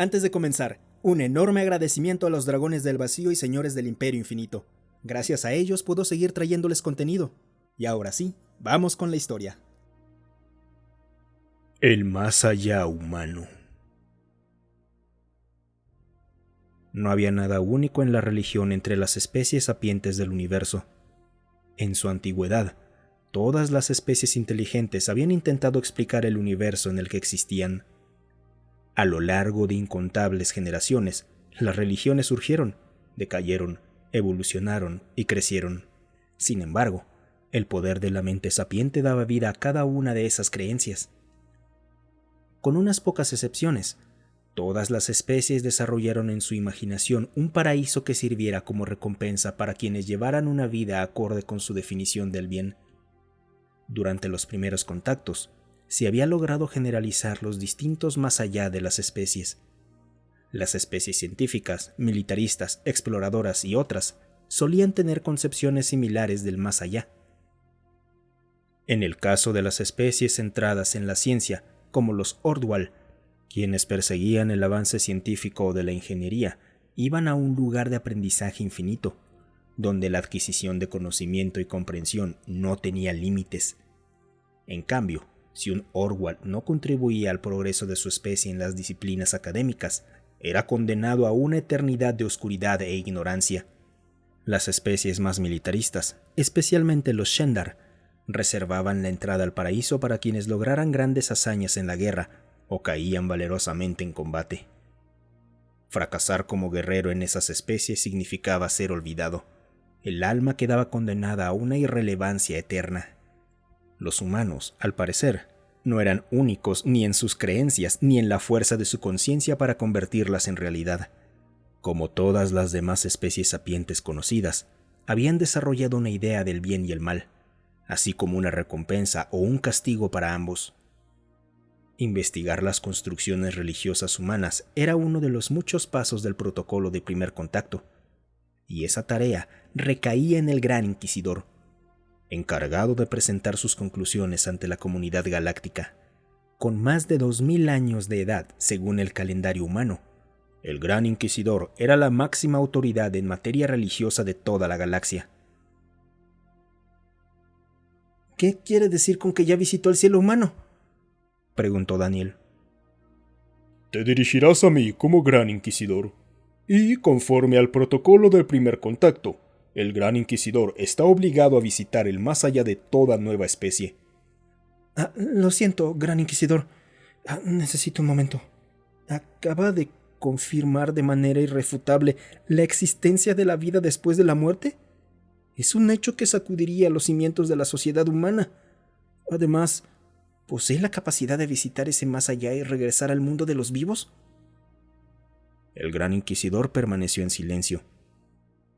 Antes de comenzar, un enorme agradecimiento a los dragones del vacío y señores del Imperio Infinito. Gracias a ellos puedo seguir trayéndoles contenido. Y ahora sí, vamos con la historia. El más allá humano. No había nada único en la religión entre las especies sapientes del universo. En su antigüedad, todas las especies inteligentes habían intentado explicar el universo en el que existían. A lo largo de incontables generaciones, las religiones surgieron, decayeron, evolucionaron y crecieron. Sin embargo, el poder de la mente sapiente daba vida a cada una de esas creencias. Con unas pocas excepciones, todas las especies desarrollaron en su imaginación un paraíso que sirviera como recompensa para quienes llevaran una vida acorde con su definición del bien. Durante los primeros contactos, se había logrado generalizar los distintos más allá de las especies. Las especies científicas, militaristas, exploradoras y otras solían tener concepciones similares del más allá. En el caso de las especies centradas en la ciencia, como los Ordwal, quienes perseguían el avance científico o de la ingeniería, iban a un lugar de aprendizaje infinito, donde la adquisición de conocimiento y comprensión no tenía límites. En cambio, si un Ordwal no contribuía al progreso de su especie en las disciplinas académicas, era condenado a una eternidad de oscuridad e ignorancia. Las especies más militaristas, especialmente los Shendar, reservaban la entrada al paraíso para quienes lograran grandes hazañas en la guerra o caían valerosamente en combate. Fracasar como guerrero en esas especies significaba ser olvidado. El alma quedaba condenada a una irrelevancia eterna. Los humanos, al parecer, no eran únicos ni en sus creencias ni en la fuerza de su conciencia para convertirlas en realidad. Como todas las demás especies sapientes conocidas, habían desarrollado una idea del bien y el mal, así como una recompensa o un castigo para ambos. Investigar las construcciones religiosas humanas era uno de los muchos pasos del protocolo de primer contacto, y esa tarea recaía en el Gran Inquisidor, encargado de presentar sus conclusiones ante la comunidad galáctica. Con más de 2000 años de edad, según el calendario humano, el Gran Inquisidor era la máxima autoridad en materia religiosa de toda la galaxia. ¿Qué quiere decir con que ya visitó el cielo humano?, preguntó Daniel. Te dirigirás a mí como Gran Inquisidor, y conforme al protocolo del primer contacto, el Gran Inquisidor está obligado a visitar el más allá de toda nueva especie. Lo siento, Gran Inquisidor. Necesito un momento. ¿Acaba de confirmar de manera irrefutable la existencia de la vida después de la muerte? Es un hecho que sacudiría los cimientos de la sociedad humana. Además, ¿posee la capacidad de visitar ese más allá y regresar al mundo de los vivos? El Gran Inquisidor permaneció en silencio.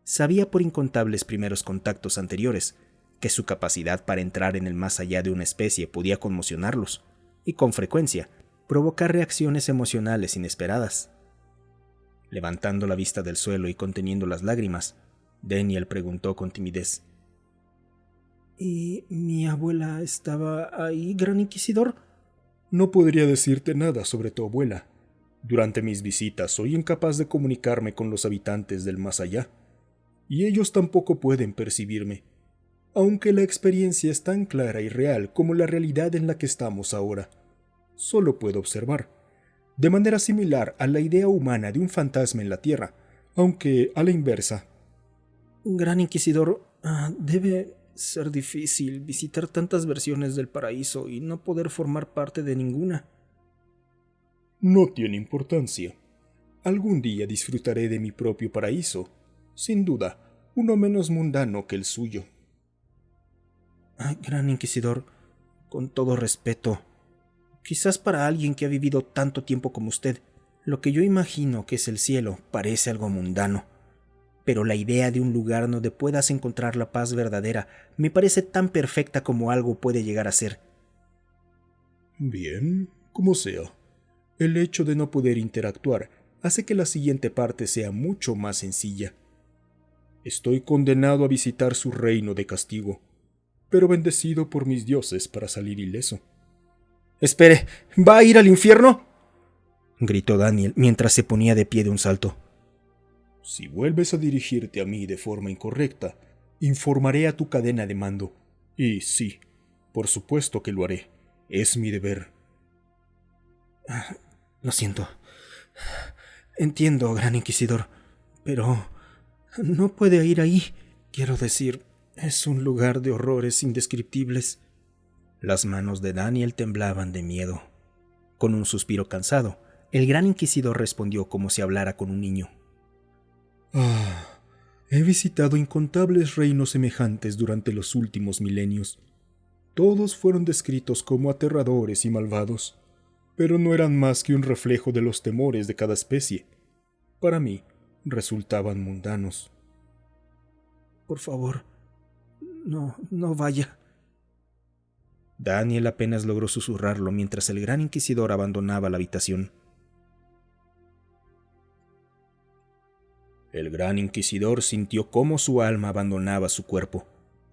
Sabía por incontables primeros contactos anteriores que su capacidad para entrar en el más allá de una especie podía conmocionarlos y, con frecuencia, provocar reacciones emocionales inesperadas. Levantando la vista del suelo y conteniendo las lágrimas, Daniel preguntó con timidez: ¿Y mi abuela estaba ahí, Gran Inquisidor? No podría decirte nada sobre tu abuela. Durante mis visitas soy incapaz de comunicarme con los habitantes del más allá, y ellos tampoco pueden percibirme, aunque la experiencia es tan clara y real como la realidad en la que estamos ahora. Solo puedo observar, de manera similar a la idea humana de un fantasma en la Tierra, aunque a la inversa. Gran Inquisidor, debe ser difícil visitar tantas versiones del paraíso y no poder formar parte de ninguna. No tiene importancia. Algún día disfrutaré de mi propio paraíso. Sin duda, uno menos mundano que el suyo. Gran Inquisidor, con todo respeto, quizás para alguien que ha vivido tanto tiempo como usted, lo que yo imagino que es el cielo parece algo mundano. Pero la idea de un lugar donde puedas encontrar la paz verdadera me parece tan perfecta como algo puede llegar a ser. Bien, como sea. El hecho de no poder interactuar hace que la siguiente parte sea mucho más sencilla. Estoy condenado a visitar su reino de castigo, pero bendecido por mis dioses para salir ileso. Espere, ¿va a ir al infierno? gritó Daniel mientras se ponía de pie de un salto. Si vuelves a dirigirte a mí de forma incorrecta, informaré a tu cadena de mando. Y sí, por supuesto que lo haré. Es mi deber. Lo siento. Entiendo, Gran Inquisidor, pero no puede ir ahí. Quiero decir, es un lugar de horrores indescriptibles. Las manos de Daniel temblaban de miedo. Con un suspiro cansado, el Gran Inquisidor respondió como si hablara con un niño. He visitado incontables reinos semejantes durante los últimos milenios. Todos fueron descritos como aterradores y malvados, pero no eran más que un reflejo de los temores de cada especie. Para mí, resultaban mundanos. Por favor, no vaya. Daniel apenas logró susurrarlo mientras el Gran Inquisidor abandonaba la habitación. El Gran Inquisidor sintió cómo su alma abandonaba su cuerpo,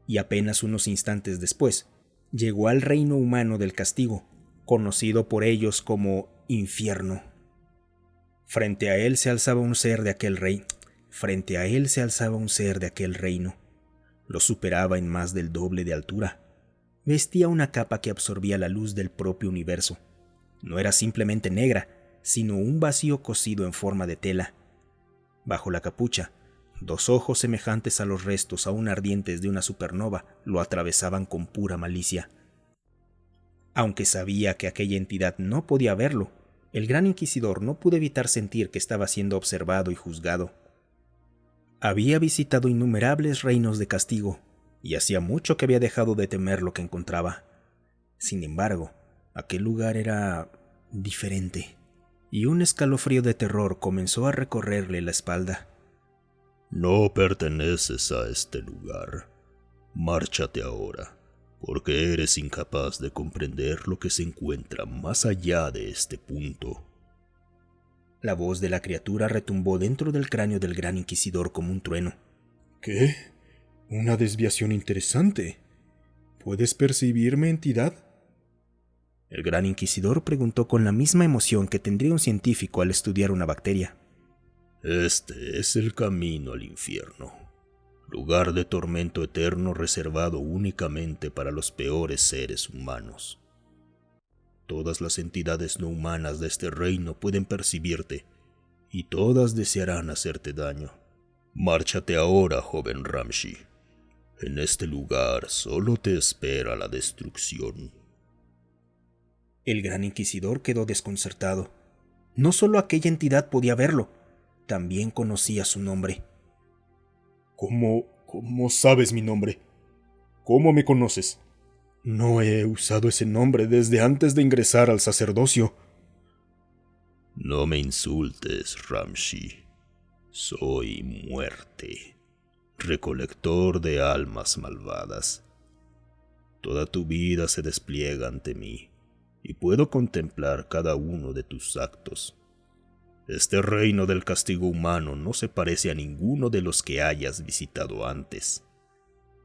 y apenas unos instantes después, llegó al reino humano del castigo, conocido por ellos como infierno. Frente a él se alzaba un ser de aquel reino. Lo superaba en más del doble de altura. Vestía una capa que absorbía la luz del propio universo. No era simplemente negra, sino un vacío cosido en forma de tela. Bajo la capucha, 2 ojos semejantes a los restos aún ardientes de una supernova lo atravesaban con pura malicia. Aunque sabía que aquella entidad no podía verlo, el Gran Inquisidor no pudo evitar sentir que estaba siendo observado y juzgado. Había visitado innumerables reinos de castigo, y hacía mucho que había dejado de temer lo que encontraba. Sin embargo, aquel lugar era diferente, y un escalofrío de terror comenzó a recorrerle la espalda. No perteneces a este lugar. Márchate ahora, porque eres incapaz de comprender lo que se encuentra más allá de este punto. La voz de la criatura retumbó dentro del cráneo del Gran Inquisidor como un trueno. ¿Qué? Una desviación interesante. ¿Puedes percibirme, entidad? El Gran Inquisidor preguntó con la misma emoción que tendría un científico al estudiar una bacteria. Este es el camino al infierno, lugar de tormento eterno reservado únicamente para los peores seres humanos. Todas las entidades no humanas de este reino pueden percibirte, y todas desearán hacerte daño. Márchate ahora, joven Ramshi. En este lugar solo te espera la destrucción. El Gran Inquisidor quedó desconcertado. No solo aquella entidad podía verlo, también conocía su nombre. ¿Cómo sabes mi nombre? ¿Cómo me conoces? No he usado ese nombre desde antes de ingresar al sacerdocio. No me insultes, Ramshi. Soy muerte, recolector de almas malvadas. Toda tu vida se despliega ante mí, y puedo contemplar cada uno de tus actos. Este reino del castigo humano no se parece a ninguno de los que hayas visitado antes.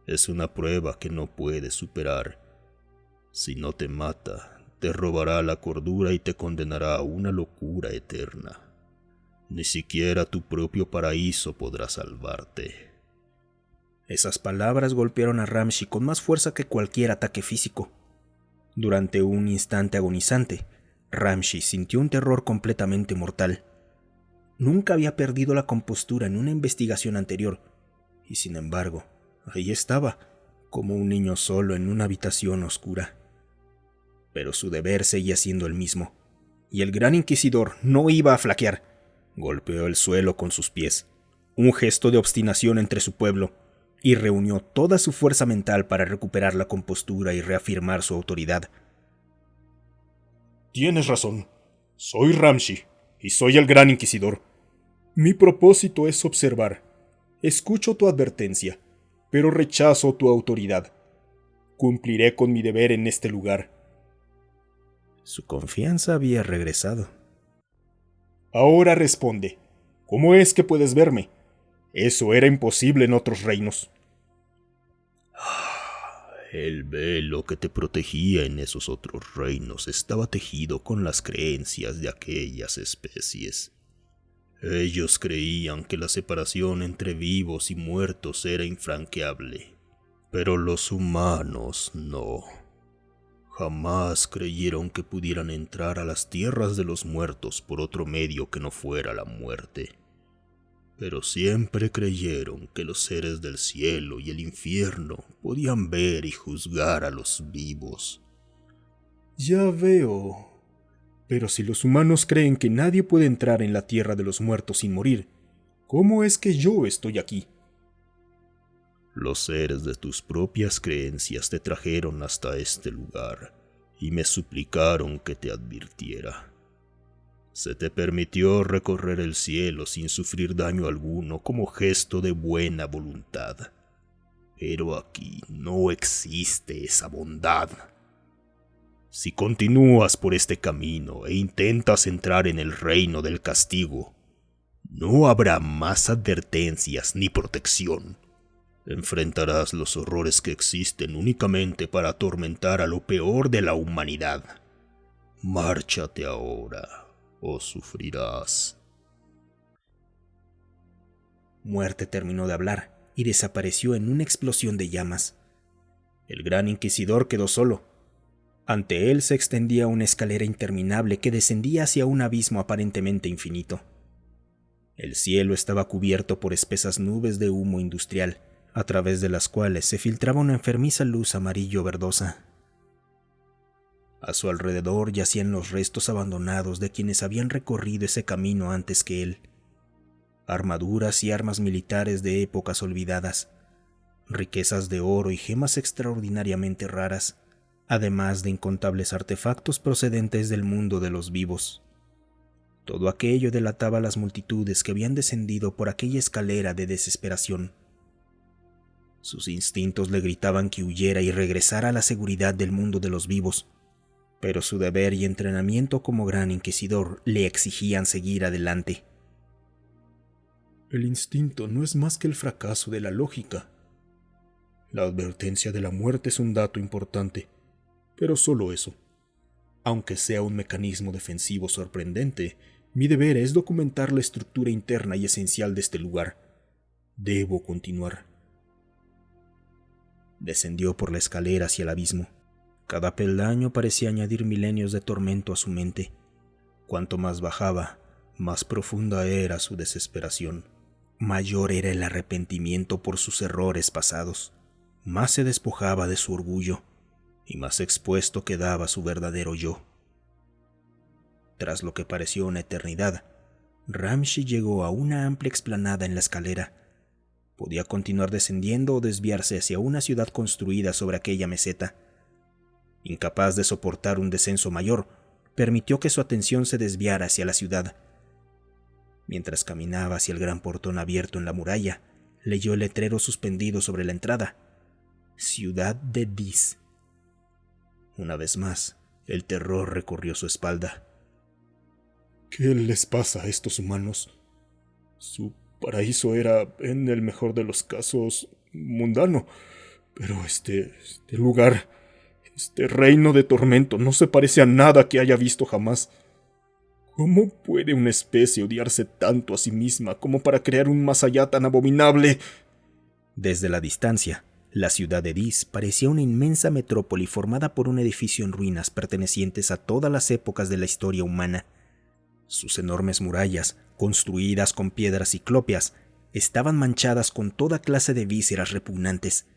Es una prueba que no puedes superar. Si no te mata, te robará la cordura y te condenará a una locura eterna. Ni siquiera tu propio paraíso podrá salvarte. Esas palabras golpearon a Ramshi con más fuerza que cualquier ataque físico. Durante un instante agonizante, Ramshi sintió un terror completamente mortal. Nunca había perdido la compostura en una investigación anterior, y sin embargo, ahí estaba, como un niño solo en una habitación oscura. Pero su deber seguía siendo el mismo, y el Gran Inquisidor no iba a flaquear. Golpeó el suelo con sus pies, un gesto de obstinación entre su pueblo, y reunió toda su fuerza mental para recuperar la compostura y reafirmar su autoridad. Tienes razón. Soy Ramshi, y soy el Gran Inquisidor. Mi propósito es observar. Escucho tu advertencia, pero rechazo tu autoridad. Cumpliré con mi deber en este lugar. Su confianza había regresado. Ahora responde. ¿Cómo es que puedes verme? Eso era imposible en otros reinos. El velo que te protegía en esos otros reinos estaba tejido con las creencias de aquellas especies. Ellos creían que la separación entre vivos y muertos era infranqueable, pero los humanos no. Jamás creyeron que pudieran entrar a las tierras de los muertos por otro medio que no fuera la muerte. Pero siempre creyeron que los seres del cielo y el infierno podían ver y juzgar a los vivos. Ya veo. Pero si los humanos creen que nadie puede entrar en la tierra de los muertos sin morir, ¿cómo es que yo estoy aquí? Los seres de tus propias creencias te trajeron hasta este lugar y me suplicaron que te advirtiera. Se te permitió recorrer el cielo sin sufrir daño alguno como gesto de buena voluntad. Pero aquí no existe esa bondad. Si continúas por este camino e intentas entrar en el reino del castigo, no habrá más advertencias ni protección. Enfrentarás los horrores que existen únicamente para atormentar a lo peor de la humanidad. Márchate ahora, o sufrirás. Muerte terminó de hablar y desapareció en una explosión de llamas. El gran inquisidor quedó solo. Ante él se extendía una escalera interminable que descendía hacia un abismo aparentemente infinito. El cielo estaba cubierto por espesas nubes de humo industrial, a través de las cuales se filtraba una enfermiza luz amarillo-verdosa. A su alrededor yacían los restos abandonados de quienes habían recorrido ese camino antes que él. Armaduras y armas militares de épocas olvidadas, riquezas de oro y gemas extraordinariamente raras, además de incontables artefactos procedentes del mundo de los vivos. Todo aquello delataba a las multitudes que habían descendido por aquella escalera de desesperación. Sus instintos le gritaban que huyera y regresara a la seguridad del mundo de los vivos, pero su deber y entrenamiento como gran inquisidor le exigían seguir adelante. El instinto no es más que el fracaso de la lógica. La advertencia de la muerte es un dato importante, pero solo eso. Aunque sea un mecanismo defensivo sorprendente, mi deber es documentar la estructura interna y esencial de este lugar. Debo continuar. Descendió por la escalera hacia el abismo. Cada peldaño parecía añadir milenios de tormento a su mente. Cuanto más bajaba, más profunda era su desesperación. Mayor era el arrepentimiento por sus errores pasados. Más se despojaba de su orgullo y más expuesto quedaba su verdadero yo. Tras lo que pareció una eternidad, Ramsey llegó a una amplia explanada en la escalera. Podía continuar descendiendo o desviarse hacia una ciudad construida sobre aquella meseta. Incapaz de soportar un descenso mayor, permitió que su atención se desviara hacia la ciudad. Mientras caminaba hacia el gran portón abierto en la muralla, leyó el letrero suspendido sobre la entrada: Ciudad de Dis. Una vez más, el terror recorrió su espalda. ¿Qué les pasa a estos humanos? Su paraíso era, en el mejor de los casos, mundano, pero este lugar, este reino de tormento, no se parece a nada que haya visto jamás. ¿Cómo puede una especie odiarse tanto a sí misma como para crear un más allá tan abominable? Desde la distancia, la ciudad de Dis parecía una inmensa metrópoli formada por un edificio en ruinas pertenecientes a todas las épocas de la historia humana. Sus enormes murallas, construidas con piedras ciclópeas, estaban manchadas con toda clase de vísceras repugnantes,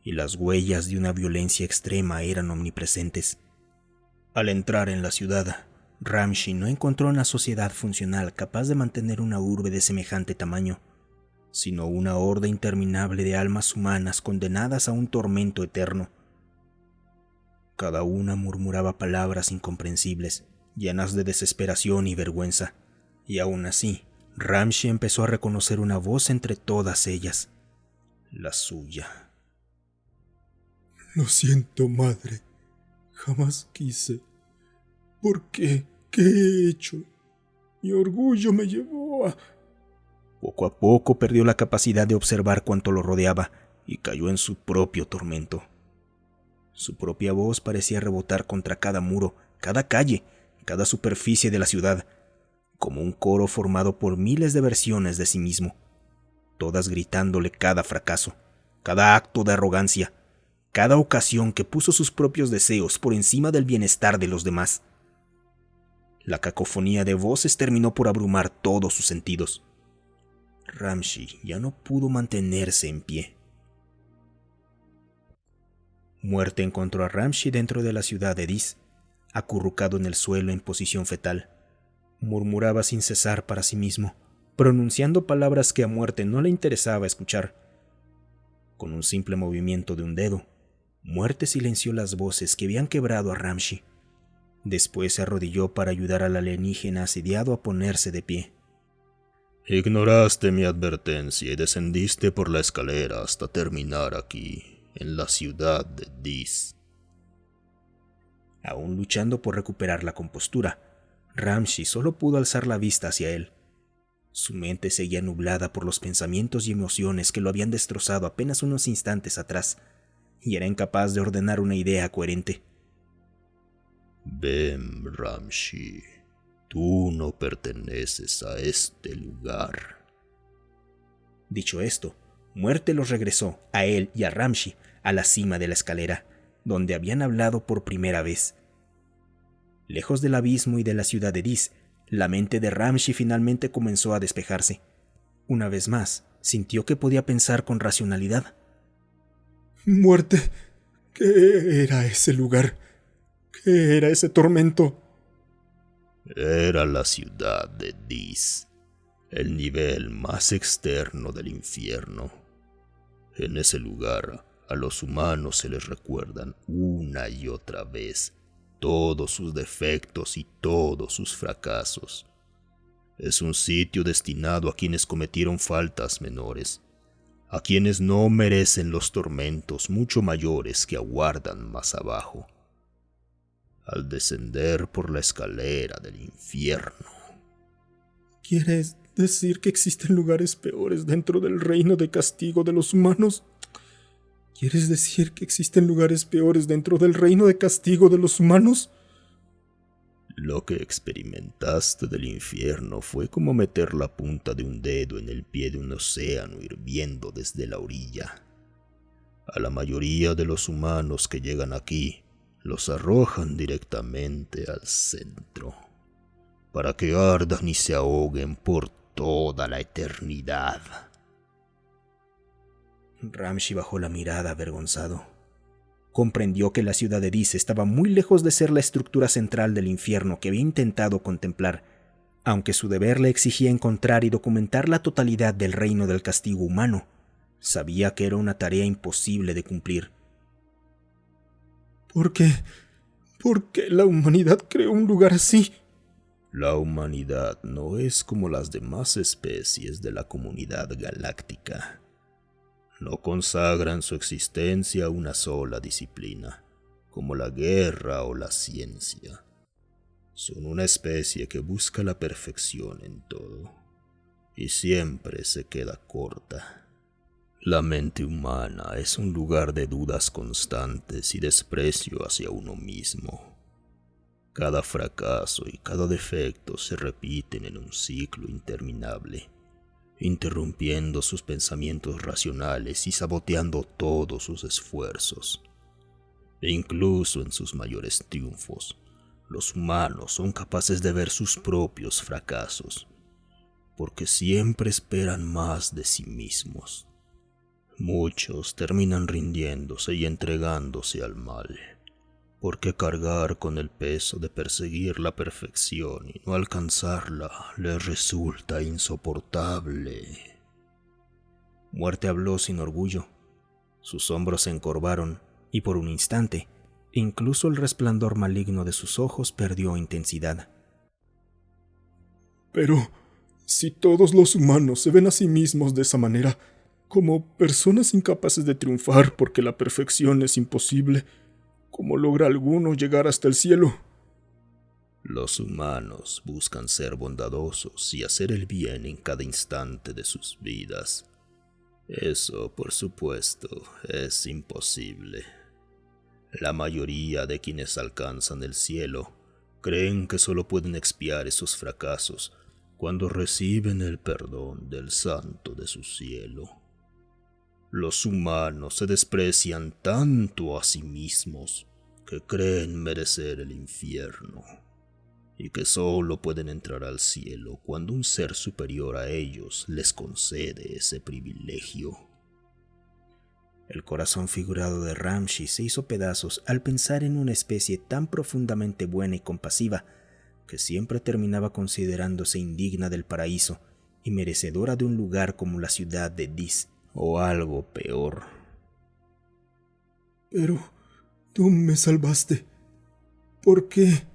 y las huellas de una violencia extrema eran omnipresentes. Al entrar en la ciudad, Ramsey no encontró una sociedad funcional capaz de mantener una urbe de semejante tamaño, sino una horda interminable de almas humanas condenadas a un tormento eterno. Cada una murmuraba palabras incomprensibles, llenas de desesperación y vergüenza, y aún así, Ramsey empezó a reconocer una voz entre todas ellas, la suya. Lo siento, madre. Jamás quise. ¿Por qué? ¿Qué he hecho? Mi orgullo me llevó a... Poco a poco perdió la capacidad de observar cuanto lo rodeaba y cayó en su propio tormento. Su propia voz parecía rebotar contra cada muro, cada calle, cada superficie de la ciudad, como un coro formado por miles de versiones de sí mismo, todas gritándole cada fracaso, cada acto de arrogancia, cada ocasión que puso sus propios deseos por encima del bienestar de los demás. La cacofonía de voces terminó por abrumar todos sus sentidos. Ramshy ya no pudo mantenerse en pie. Muerte encontró a Ramshy dentro de la ciudad de Dis, acurrucado en el suelo en posición fetal. Murmuraba sin cesar para sí mismo, pronunciando palabras que a Muerte no le interesaba escuchar. Con un simple movimiento de un dedo, Muerte silenció las voces que habían quebrado a Ramshy. Después se arrodilló para ayudar al alienígena asediado a ponerse de pie. Ignoraste mi advertencia y descendiste por la escalera hasta terminar aquí, en la ciudad de Dis. Aún luchando por recuperar la compostura, Ramshy solo pudo alzar la vista hacia él. Su mente seguía nublada por los pensamientos y emociones que lo habían destrozado apenas unos instantes atrás, y era incapaz de ordenar una idea coherente. Ven, Ramshy, tú no perteneces a este lugar. Dicho esto, Muerte los regresó, a él y a Ramshy, a la cima de la escalera, donde habían hablado por primera vez. Lejos del abismo y de la ciudad de Dis, la mente de Ramshy finalmente comenzó a despejarse. Una vez más, sintió que podía pensar con racionalidad. Muerte, ¿qué era ese lugar? ¿Qué era ese tormento? Era la ciudad de Dis, el nivel más externo del infierno. En ese lugar, a los humanos se les recuerdan una y otra vez todos sus defectos y todos sus fracasos. Es un sitio destinado a quienes cometieron faltas menores, a quienes no merecen los tormentos mucho mayores que aguardan más abajo. Al descender por la escalera del infierno. ¿Quieres decir que existen lugares peores dentro del reino de castigo de los humanos? ¿Quieres decir que existen lugares peores dentro del reino de castigo de los humanos? Lo que experimentaste del infierno fue como meter la punta de un dedo en el pie de un océano hirviendo desde la orilla. A la mayoría de los humanos que llegan aquí, los arrojan directamente al centro, para que ardan y se ahoguen por toda la eternidad. Ramshy bajó la mirada avergonzado. Comprendió que la ciudad de Dis estaba muy lejos de ser la estructura central del infierno que había intentado contemplar, aunque su deber le exigía encontrar y documentar la totalidad del reino del castigo humano. Sabía que era una tarea imposible de cumplir. ¿Por qué? ¿Por qué la humanidad creó un lugar así? La humanidad no es como las demás especies de la comunidad galáctica. No consagran su existencia a una sola disciplina, como la guerra o la ciencia. Son una especie que busca la perfección en todo, y siempre se queda corta. La mente humana es un lugar de dudas constantes y desprecio hacia uno mismo. Cada fracaso y cada defecto se repiten en un ciclo interminable, interrumpiendo sus pensamientos racionales y saboteando todos sus esfuerzos. E incluso en sus mayores triunfos, los humanos son capaces de ver sus propios fracasos, porque siempre esperan más de sí mismos. Muchos terminan rindiéndose y entregándose al mal, porque cargar con el peso de perseguir la perfección y no alcanzarla les resulta insoportable. Muerte habló sin orgullo. Sus hombros se encorvaron y por un instante, incluso el resplandor maligno de sus ojos perdió intensidad. Pero, si todos los humanos se ven a sí mismos de esa manera, como personas incapaces de triunfar porque la perfección es imposible, ¿cómo logra alguno llegar hasta el cielo? Los humanos buscan ser bondadosos y hacer el bien en cada instante de sus vidas. Eso, por supuesto, es imposible. La mayoría de quienes alcanzan el cielo creen que solo pueden expiar esos fracasos cuando reciben el perdón del Santo de su cielo. Los humanos se desprecian tanto a sí mismos que creen merecer el infierno, y que solo pueden entrar al cielo cuando un ser superior a ellos les concede ese privilegio. El corazón figurado de Ramshi se hizo pedazos al pensar en una especie tan profundamente buena y compasiva que siempre terminaba considerándose indigna del paraíso y merecedora de un lugar como la ciudad de Dis, o algo peor. Pero tú me salvaste. ¿Por qué?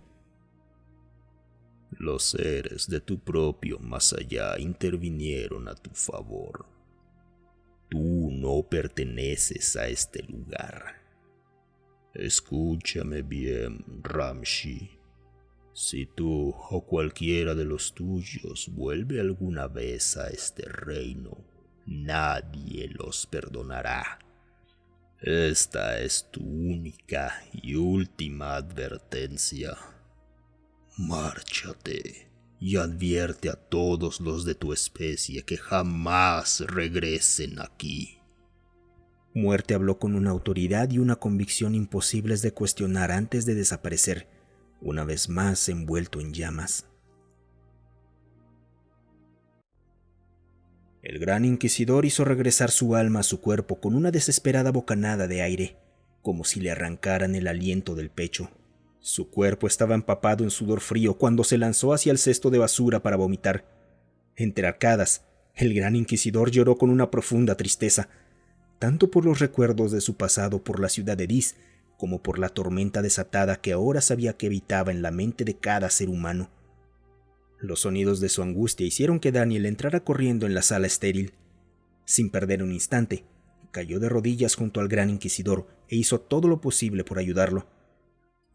Los seres de tu propio más allá intervinieron a tu favor. Tú no perteneces a este lugar. Escúchame bien, Ramshi. Si tú o cualquiera de los tuyos vuelve alguna vez a este reino, nadie los perdonará. Esta es tu única y última advertencia. Márchate y advierte a todos los de tu especie que jamás regresen aquí. Muerte habló con una autoridad y una convicción imposibles de cuestionar antes de desaparecer, una vez más envuelto en llamas. El gran inquisidor hizo regresar su alma a su cuerpo con una desesperada bocanada de aire, como si le arrancaran el aliento del pecho. Su cuerpo estaba empapado en sudor frío cuando se lanzó hacia el cesto de basura para vomitar. Entre arcadas, el gran inquisidor lloró con una profunda tristeza, tanto por los recuerdos de su pasado por la ciudad de Dis, como por la tormenta desatada que ahora sabía que habitaba en la mente de cada ser humano. Los sonidos de su angustia hicieron que Daniel entrara corriendo en la sala estéril. Sin perder un instante, cayó de rodillas junto al gran inquisidor e hizo todo lo posible por ayudarlo.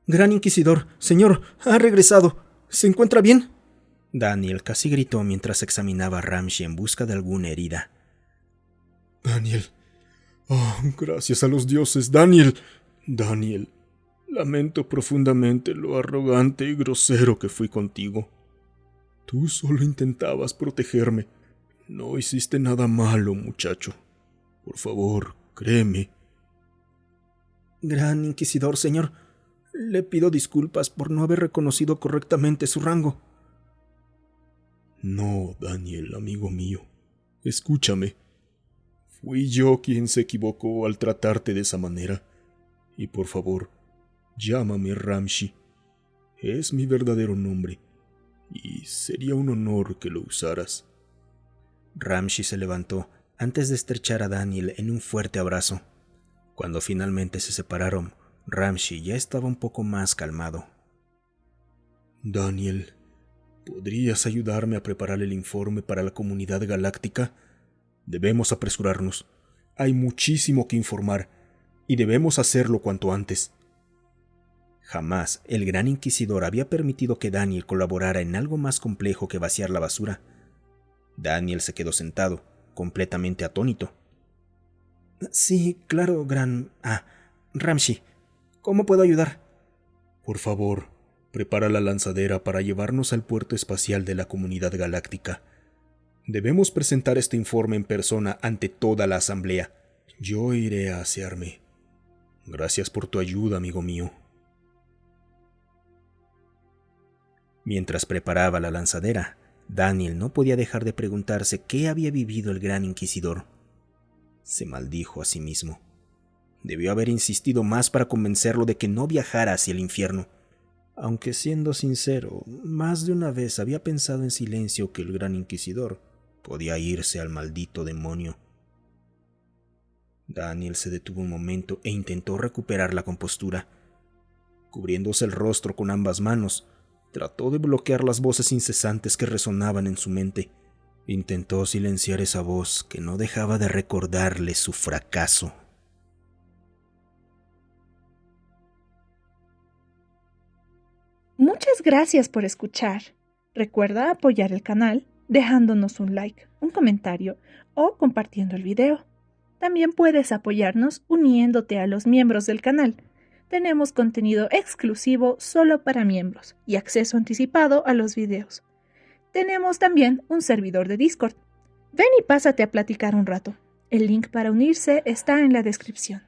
Gran inquisidor, señor, ha regresado. ¿Se encuentra bien? Daniel casi gritó mientras examinaba a Ramshi en busca de alguna herida. Daniel. Oh, gracias a los dioses, Daniel. Daniel, lamento profundamente lo arrogante y grosero que fui contigo. Tú solo intentabas protegerme. No hiciste nada malo, muchacho. Por favor, créeme. Gran inquisidor, señor, le pido disculpas por no haber reconocido correctamente su rango. No, Daniel, amigo mío. Escúchame. Fui yo quien se equivocó al tratarte de esa manera. Y por favor, llámame Ramshi. Es mi verdadero nombre, y sería un honor que lo usaras. Ramshi se levantó antes de estrechar a Daniel en un fuerte abrazo. Cuando finalmente se separaron, Ramshi ya estaba un poco más calmado. Daniel, ¿podrías ayudarme a preparar el informe para la comunidad galáctica? Debemos apresurarnos. Hay muchísimo que informar, y debemos hacerlo cuanto antes. Jamás el gran inquisidor había permitido que Daniel colaborara en algo más complejo que vaciar la basura. Daniel se quedó sentado, completamente atónito. Sí, claro, Ramshi, ¿cómo puedo ayudar? Por favor, prepara la lanzadera para llevarnos al puerto espacial de la comunidad galáctica. Debemos presentar este informe en persona ante toda la asamblea. Yo iré a asearme. Gracias por tu ayuda, amigo mío. Mientras preparaba la lanzadera, Daniel no podía dejar de preguntarse qué había vivido el gran inquisidor. Se maldijo a sí mismo. Debió haber insistido más para convencerlo de que no viajara hacia el infierno. Aunque siendo sincero, más de una vez había pensado en silencio que el gran inquisidor podía irse al maldito demonio. Daniel se detuvo un momento e intentó recuperar la compostura. Cubriéndose el rostro con ambas manos, trató de bloquear las voces incesantes que resonaban en su mente. Intentó silenciar esa voz que no dejaba de recordarle su fracaso. Muchas gracias por escuchar. Recuerda apoyar el canal dejándonos un like, un comentario o compartiendo el video. También puedes apoyarnos uniéndote a los miembros del canal. tenemos contenido exclusivo solo para miembros y acceso anticipado a los videos. Tenemos también un servidor de Discord. Ven y pásate a platicar un rato. El link para unirse está en la descripción.